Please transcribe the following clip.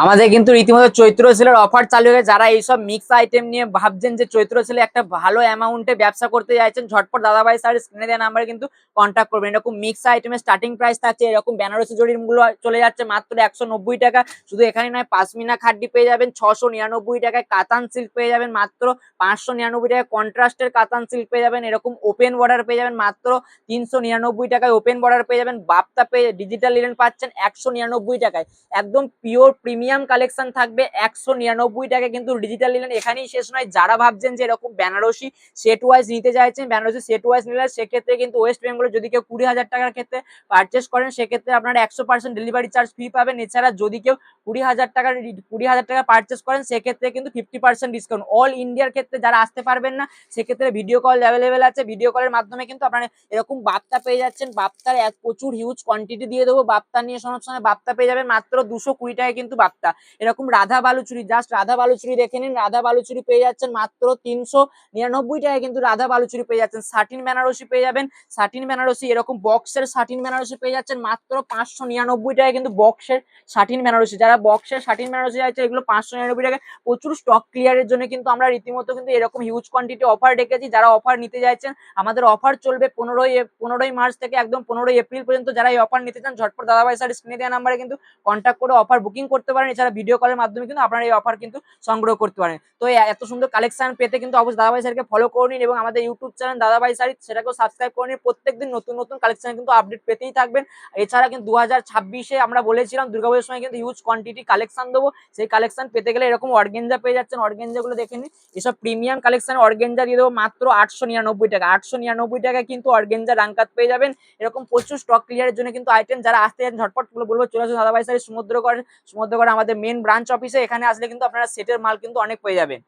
আমাদের কিন্তু রীতিমতো চৈত্র সেলের অফার চালু হয়ে গেছে। যারা এইসব মিক্স আইটেম নিয়ে ভাবছেন যে চৈত্র সেলে একটা ভালো অ্যামাউন্টে ব্যবসা করতে চাইছেন, ঝটপট দাদাভাই স্যার স্ক্রিনে দেওয়া নাম্বারে কিন্তু কন্ট্যাক্ট করবেন। এরকম মিক্স আইটেমের স্টার্টিং প্রাইস থাকছে, এরকম বেনারসি জরির মূল্য চলে যাচ্ছে মাত্র 190 টাকা। শুধু এখানে নয়, পাশমিনা খাড্ডি পেয়ে যাবেন 699 টাকায়, কাতান সিল্ক পেয়ে যাবেন মাত্র 599 টাকায়, কন্ট্রাস্টের কাতান সিল্ক পেয়ে যাবেন, এরকম ওপেন বর্ডার পেয়ে যাবেন মাত্র 399 টাকায়, ওপেন বর্ডার পেয়ে যাবেন, বাপ্তা পেয়ে ডিজিটাল লিনেন পাচ্ছেন 199 টাকায়। একদম পিওর প্রিমিয়াম কালেকশন থাকবে 199 টাকায়। কিন্তু ডিজিটাল নিলেন এখানেই শেষ নয়। যারা ভাবছেন যে এরকম বেনারসি সেট ওয়াইজ নিতে চাইছেন, বেনারসি সেট ওয়াইজ নিলে সেক্ষেত্রে কিন্তু ওয়েস্ট বেঙ্গলে যদি কেউ 20,000 টাকার ক্ষেত্রে পারচেস করেন, সেক্ষেত্রে আপনারা 100% ডেলিভারি চার্জ ফ্রি পাবেন। এছাড়া যদি কেউ 20,000 টাকা পারচেস করেন, সেক্ষেত্রে কিন্তু 50% ডিসকাউন্ট। অল ইন্ডিয়ার ক্ষেত্রে যারা আসতে পারবেন না, সেক্ষেত্রে ভিডিও কল অ্যাভেলেবেল আছে। ভিডিও কলের মাধ্যমে কিন্তু আপনারা এরকম বাপ্তা পেয়ে যাচ্ছেন। বাপ্তার প্রচুর হিউজ কোয়ান্টিটি দিয়ে দেবো। বাপ্তা নিয়ে সমস্যা নয়, বাপ্তা পেয়ে যাবেন মাত্র 220 টাকায় কিন্তু বাপ্তা। এরকম রাধা বালুচুরি, জাস্ট রাধা বালুচুরি দেখে নিন, রাধা বালুচুরি পেয়ে যাচ্ছেন মাত্র 399 টাকায় কিন্তু রাধা বালুচুরি পেয়ে যাচ্ছেন। সাটিন বেনারসি পেয়ে যাবেন, সাটিন বেনারসি এরকম বক্সের সাটিন বেনারসি পেয়ে যাচ্ছেন মাত্র 599 টাকায় কিন্তু বক্সের সাটিন বেনারসি। যারা বক্সের সাটিন বেনারসি আছে, এগুলো 599 টাকায়। প্রচুর স্টক ক্লিয়ারের জন্য কিন্তু আমরা রীতিমতো কিন্তু এরকম হিউজ কোয়ান্টিটি অফার রেখেছি। যারা অফার নিতে চাইছেন, আমাদের অফার চলবে 15ই মার্চ থেকে একদম 15ই এপ্রিল পর্যন্ত। যারা এই অফার নিতে চান, ঝটপট দাদাভাই স্যার স্ক্রিনে দেওয়া নাম্বারে কিন্তু কন্ট্যাক্ট করে অফার বুকিং করতে পারেন। এছাড়া ভিডিও কলের মাধ্যমে কিন্তু আপনারা এই অফার কিন্তু সংগ্রহ করতে পারেন। তো এত সুন্দর কালেকশন পেতে কিন্তু অবশ্যই দাদাভাই স্যারকে ফলো করে নিন, এবং আমাদের ইউটিউব চ্যানেল দাদাভাই স্যার সেটাকেও সাবস্ক্রাইব করে নিন। প্রত্যেকদিন নতুন নতুন কালেকশন কিন্তু আপডেট পেতেই থাকবেন। এছাড়া কিন্তু 2026-এ আমরা বলেছিলাম দুর্গাপুজোর সময় কিন্তু হিউজ কোয়ান্টিটি কালেকশন দেবো। সেই কালেকশন পেতে গেলে এরকম অর্গেঞ্জা পেয়ে যাচ্ছেন, অর্গেঞ্জা গুলো দেখে নিন। এসব প্রিমিয়াম কালেকশন অর্গেঞ্জা দিয়ে দেবো মাত্র 899 টাকা। 899 টাকায় কিন্তু অর্গেঞ্জা রাঙ্কাত পেয়ে যাবেন। এরকম প্রচুর স্টক ক্লিয়ারের জন্য কিন্তু আইটেম। যারা আসতে চান, ঝটপট বলবো চলে আসুন দাদাভাই স্যার সমুদ্রগড় আমাদের মেন ব্রাঞ্চ অফিসে। এখানে আসলে কিন্তু আপনারা সেটের মাল কিন্তু অনেক পেয়ে যাবেন।